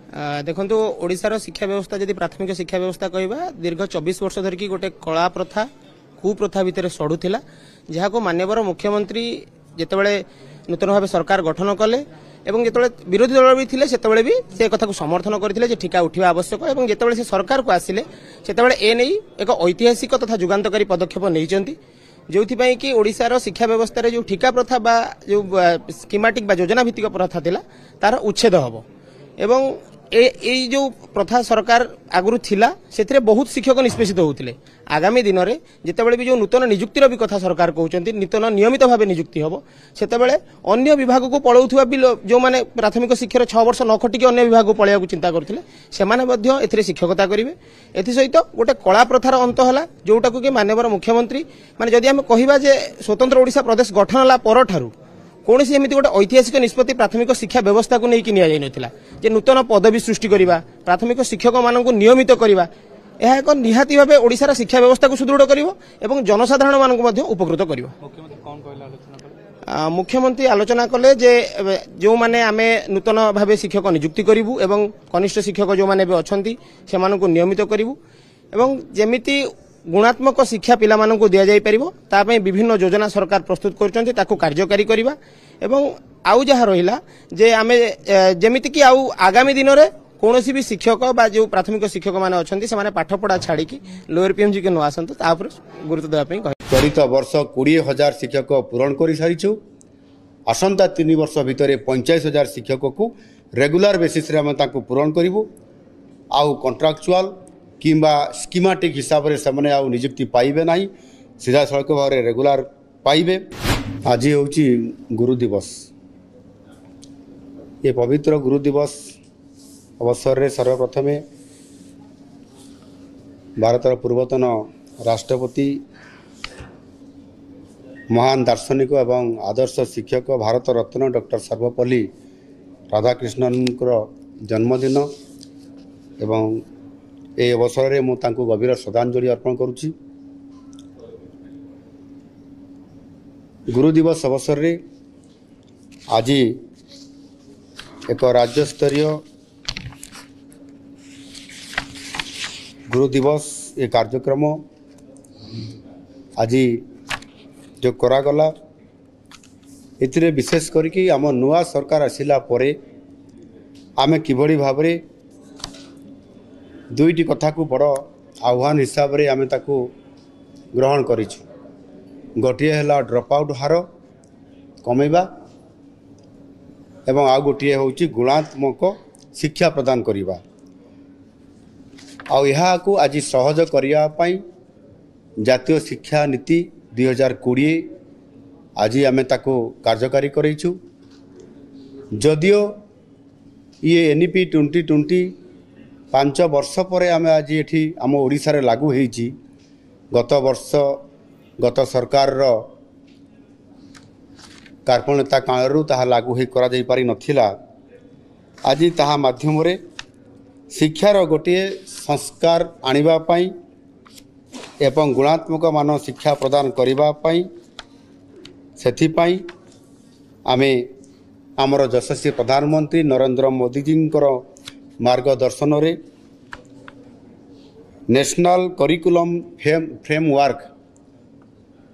देखो ओडिशार शिक्षा व्यवस्था जदि प्राथमिक शिक्षा व्यवस्था कहवा दीर्घ 24 वर्ष धरिकी गोटे कला प्रथा कुप्रथा भितर सड़ुला जहाँ को माननीय मुख्यमंत्री जितेबाला नूतन भाव सरकार गठन कले एवं जिते विरोधी दल भी थे से भी से कथा को समर्थन करते ठिका उठा आवश्यक और जिते से सरकार को आसिले से एक ऐतिहासिक तथा जुगांतकारी पदक्षेप नहीं जो कि ओडिशार शिक्षा व्यवस्था जो ठिका प्रथा बा जो स्कीमेटिक बा योजना भित्तिक प्रथा थिला तार उच्छेद हम एवं ए जो प्रथा सरकार आगुरी थिला से बहुत शिक्षक निष्पेषित होते आगामी दिन में जितेबाला भी जो नूतन निजुक्तिर भी कथा सरकार कहते नूतन नियमित भाव निजुक्ति हम से अन्य विभाग को पलाउवा भी जो मैंने प्राथमिक शिक्षार 6 वर्ष न खटिक अन्य विभाग को पलैया चिंता करते शिक्षकता करेंगे एसत गोटे कला प्रथार अंत है जोटा कि माननीय मुख्यमंत्री माने जदि आम कहवा स्वतंत्र ओडिशा प्रदेश गठन होला पर ठारू कौन सी एमती गोटे ऐतिहासिक निष्पत्ति प्राथमिक शिक्षा व्यवस्था को लेकिन नि नूतन पदवी सृष्टि करवा प्राथमिक शिक्षक मानक नियमित करवा यह एक निहाती भाव ओडिशार शिक्षा व्यवस्था को सुदृढ़ कर जनसाधारण मानक उपकृत कर मुख्यमंत्री आलोचना कले जे जो माने आमे नूतन भाव शिक्षक नियुक्ति करूँ एवं कनिष्ठ शिक्षक जो माने अच्छा से नियमित करूँ एवं जेमिति गुणात्मक शिक्षा पिला मानक दि जाई परिबो तापई विभिन्न योजना सरकार प्रस्तुत करचंती ताकू कार्यकारी करबा एवं आउ जहा रहिला जे आमे जेमिति कि आउ आगामी दिन रे कोनोसी भी शिक्षक बा जो प्राथमिक शिक्षक माने अछंती से माने पाठ पढ़ा छाड़ी की लोअर पीएमजी के न आसंत तापर गुरुत्व देबा पई कहि चलित वर्ष 20,000 शिक्षक पूरण कर सारिछु आसंता 3 वर्ष भितर 45,000 शिक्षक को रेगुलर बेसिस रे हम ताकू पूरण करिवु आउ कॉन्ट्रैक्चुअल किंबा स्कीमेटिक हिसाब से आउ निजुक्ति पाइबे ना सीधा सड़क भाव रेगुलर पाइबे। आज होची गुरु दिवस ये पवित्र गुरु दिवस अवसर रे सर्वप्रथम भारतर पूर्वतन राष्ट्रपति महान दार्शनिक एवं आदर्श शिक्षक भारत रत्न डॉक्टर सर्वपल्ली राधाकृष्णन जन्मदिन एवं ए अवसर में मुझे गभीर श्रद्धांजलि अर्पण करुच्ची। गुरु दिवस अवसर में आज एक राज्य स्तरीय गुरु दिवस ये कार्यक्रम आज जो करागला एथिरे विशेष करके आम नुआ सरकार आसिला परे आमे किभली भाव में दुईटी कथा को बड़ आह्वान हिसाब रे आमे ताकू ग्रहण करिछु गोटिए है ड्रप आउट हार कमेबा एवं आउ गोटिए होची गुणात्मक शिक्षा प्रदान करिबा आउ यहा को आज सहज करिया पई जातीय शिक्षा नीति 2020 आज आमे ताकू कार्यकारी करिछु जदियो ये एनईपी 2020 5 वर्ष पर आम आज ये आम ओडिशा रे लागू होईची गत वर्ष गत सरकार कार्पण्यता कालरू ताहा लागू हो करा जाई पारि नथिला आज ताहा माध्यम रे शिक्षार गोटे संस्कार आनिबा पई एवं गुणात्मक मान शिक्षा प्रदान करिबा पई सेथि पई आमे आमर यशस्वी प्रधानमंत्री नरेंद्र मोदी जी मार्गदर्शन रे नेशनल करिकुलम फ्रेमवर्क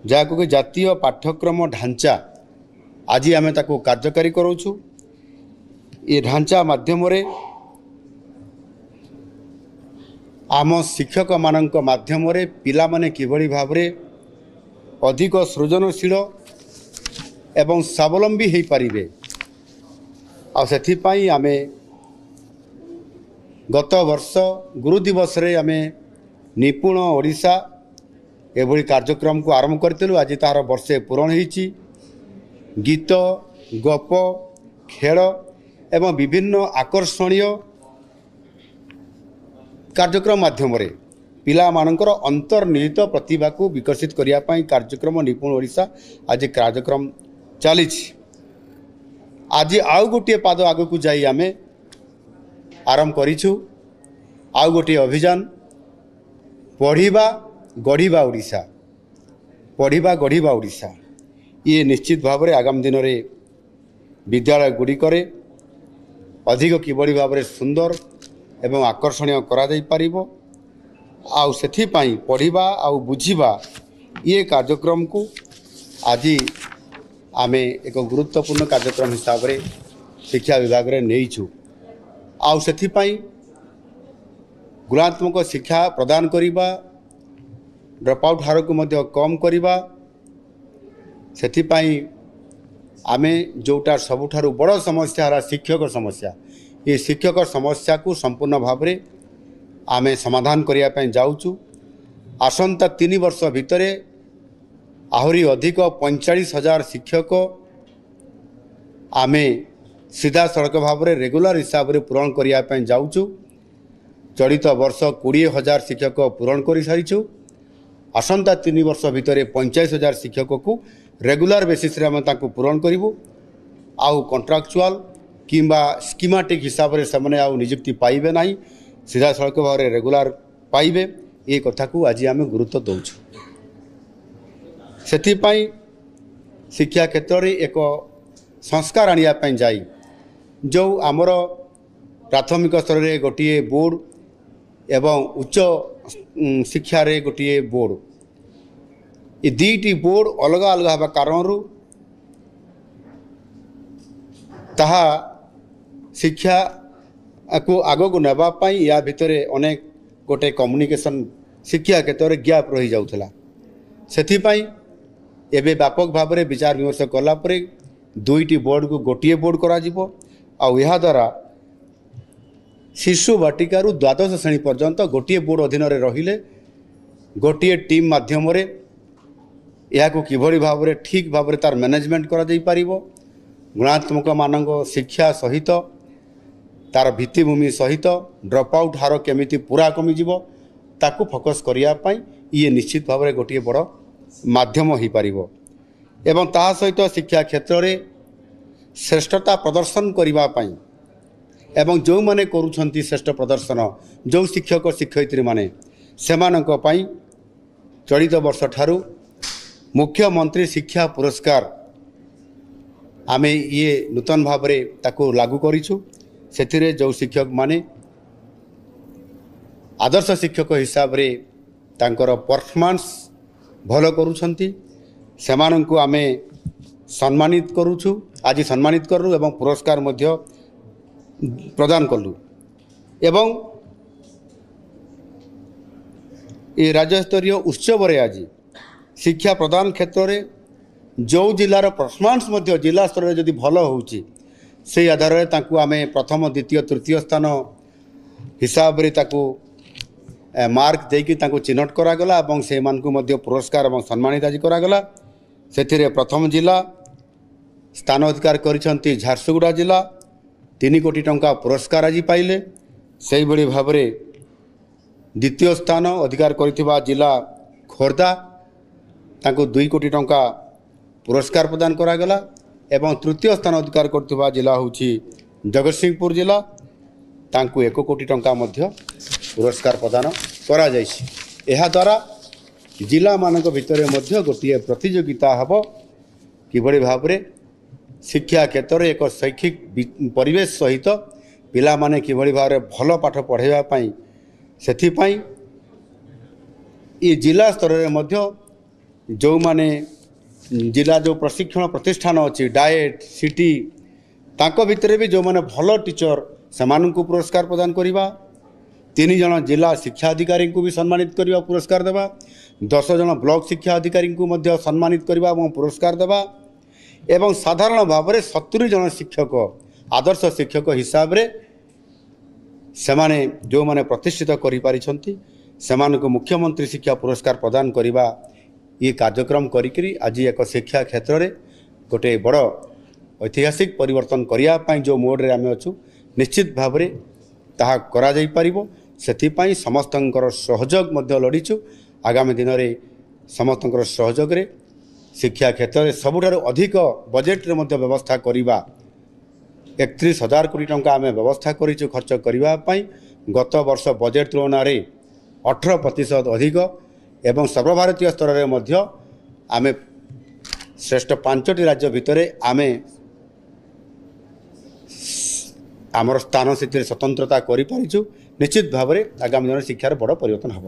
जहाँ कि जातीय पाठ्यक्रम ढांचा आज आम ताको कार्यकारी करूछु ये ढांचा माध्यम रे आम शिक्षक मानक माध्यम रे पिला माने किभली भाव रे अधिक सृजनशील एवं स्वावलंबी हो पारिबे आ सेथि पई आमे गत वर्ष गुरु दिवस रे आमे निपुण ओडिशा एभली कार्यक्रम को आरंभ करथिलु आज तार वर्षे पूरण होईची गीत गप खेल एवं विभिन्न आकर्षणीय कार्यक्रम माध्यम रे पिला मानकर अंतर्निहित प्रतिभा को विकसित करिया पई कार्यक्रम निपुण ओडिशा आज कार्यक्रम चली आज आउ गोटे पाद आग को जाई आमे आरंभ करिछु आउ गोटे अभियान पढ़िबा गढ़िबा ओडिशा पढ़िबा गढ़िबा ओडिशा ये निश्चित भाव में आगामी दिन में विद्यालय गुड़िक अधिक किभଳି भाବରେ सुंदर एवं आकर्षणीय करा जाई परिबो आउ सेथिपाई पढ़िबा आउ बुझिबा ये कार्यक्रम को आज आमे एक गुरुत्वपूर्ण कार्यक्रम हिसाब रे शिक्षा विभाग रे नेइछु आउ सेथिपाई गुणात्मक शिक्षा प्रदान करिबा ड्रॉप आउट हार को मध्य कम करिबा सेथिपाई आमे जोटा सबुठारु बड़ समस्या है शिक्षक समस्या ये शिक्षक समस्या को संपूर्ण भाव में आमे समाधान करिया पय जाउछु आसंता 3 वर्ष भितरे आहुरी अधिक 45,000 शिक्षक आमे सीधा सड़क भाव में रेगुलर हिसाब से पूरण करिया पय जाउछु चलित वर्ष 20,000 शिक्षक पूरण कर सारीछु आसंता 3 वर्ष भितरे 45,000 शिक्षक को रेगुलर बेसिस रे आमे ताकू पूरण करिवु आउ कॉन्ट्रैक्चुअल किंबा स्कीमेटिक हिसाब से सेमने आउ नियुक्ति पाइबे नाही सीधा सड़क भाव में रेगुलर पाइबे ये कथा को आज आम गुरुत्व दौछु सेथिपाई शिक्षा क्षेत्र में एक संस्कार आनिया पय जाई जो आमर प्राथमिक स्तर में गोटे बोर्ड एवं उच्च शिक्षा रे गोटे बोर्ड ये दुईटी बोर्ड अलग अलग हवा कारण ताहा शिक्षा को आग को नापाई या भितर अनेक गोटे कम्युनिकेशन शिक्षा क्षेत्र में गैप रही जाउथला सेथिपाई एबे व्यापक भाव में विचार विमर्श कलापर दुईटी बोर्ड को गोटे बोर्ड करा जिवो आ या द्वारा शिशु बाटिकारु द्वादश श्रेणी पर्यंत गोटे बोर्ड अधीन रहिले गोटे टीम माध्यम यह किभली भाव में ठीक भाव में तार मैनेजमेंट करा जाई परिबो गुणात्मक मानक शिक्षा सहित तार भित्तिभूमि सहित ड्रॉप आउट हार केमिति पूरा कमिज ताकू फोकस करने ये निश्चित भाव में गोटे बड़ माध्यम हो पारिबो एवं ता सहित शिक्षा क्षेत्र में श्रेष्ठता प्रदर्शन करने एवं जो माने करुछंती श्रेष्ठ प्रदर्शन जो शिक्षक शिक्षयित्री माने सेमानंक पई चलित वर्ष ठारू मुख्यमंत्री शिक्षा पुरस्कार आमे ये नूतन भाव में ताकू लागू करिछु सेथिरे जो शिक्षक माने आदर्श शिक्षक हिसाब रे तांकर परफॉर्मेंस भलो करुछंती सेमानंकु आमे सम्मानित करुछु आज सम्मानित करू एवं पुरस्कार मध्य प्रदान कलु एवं ये राज्य स्तरीय उत्सव रे आज शिक्षा प्रदान क्षेत्र में जो जिलार परफॉर्मेंस मध्य जिला स्तर में जदि भल होउची से आधार में ताकू आमे प्रथम द्वितीय तृतीय स्थान हिसाब रे ताकू मार्क देकी ताकू चिन्हट करागला और से मानकु मध्य पुरस्कार और सम्मानित आज करागला सेथिरे प्रथम जिला स्थान अधिकार करिसंती झारसुगुड़ा जिला 3 कोटी टंका पुरस्कार आज पाइले से भली भाव में द्वितीय स्थान अधिकार करिथिबा जिला खोर्धा ताकू 2 कोटी टंका पुरस्कार प्रदान करागला एवं तृतीय स्थान अधिकार करथिबा जिला होची जगतसिंहपुर जिला तांकू 1 कोटी टंका मध्य पुरस्कार प्रदान करा जायछि एहा द्वारा जिला मानक भितर मध्य गोटे प्रतियोगिता हबो किभली भाव में शिक्षा क्षेत्र में एक शैक्षिक परिवेश सहित पिला माने किभली भाव में भल पाठ पढ़ाइबा पई सेथिपाई ये जिला स्तर में मध्य जो माने जिला जो प्रशिक्षण प्रतिष्ठान अच्छी डाएट सिटी तांको भितर भी जो माने भल टीचर सेमानंकु पुरस्कार प्रदान करिबा 3 जन जिला शिक्षा अधिकारी को भी सम्मानित करबा पुरस्कार देबा 10 जन ब्लॉक शिक्षा अधिकारी को मध्य सम्मानित करबा और पुरस्कार देबा एवं साधारण भाव में 70 जन शिक्षक आदर्श शिक्षक हिसाब रे सेमाने जो माने प्रतिष्ठित करि पारिछंती सेमानकु मुख्यमंत्री शिक्षा पुरस्कार प्रदान करिबा ये कार्यक्रम करी आज एक शिक्षा क्षेत्र में गोटे बड़ ऐतिहासिक परिवर्तन करने जो मोड रे आमे अछु निश्चित भाव में ताहा करा जाई परिबो सेथिपाई समस्तंकर सहयोग मध्य लड़ीचु आगामी दिन में समस्तंकर सहयोग रे शिक्षा क्षेत्र में सबुठारु अधिक बजेट रे मध्य व्यवस्था करिबा 31,000 कोटी टंका आमे व्यवस्था करिचु खर्च करिबा पई गत वर्ष बजेट तुलना रे 18% अधिक एवं सर्वभारतीय स्तर में मध्य आमे श्रेष्ठ 5टी राज्य भितर आमे ଆମର ସ୍ଥାନ ସେଥିରେ ସ୍ୱତନ୍ତ୍ରତା କରିପାରିଛୁ। ନିଶ୍ଚିତ ଭାବରେ ଆଗାମୀ ଦିନରେ ଶିକ୍ଷାର ବଡ଼ ପରିବର୍ତ୍ତନ ହେବ।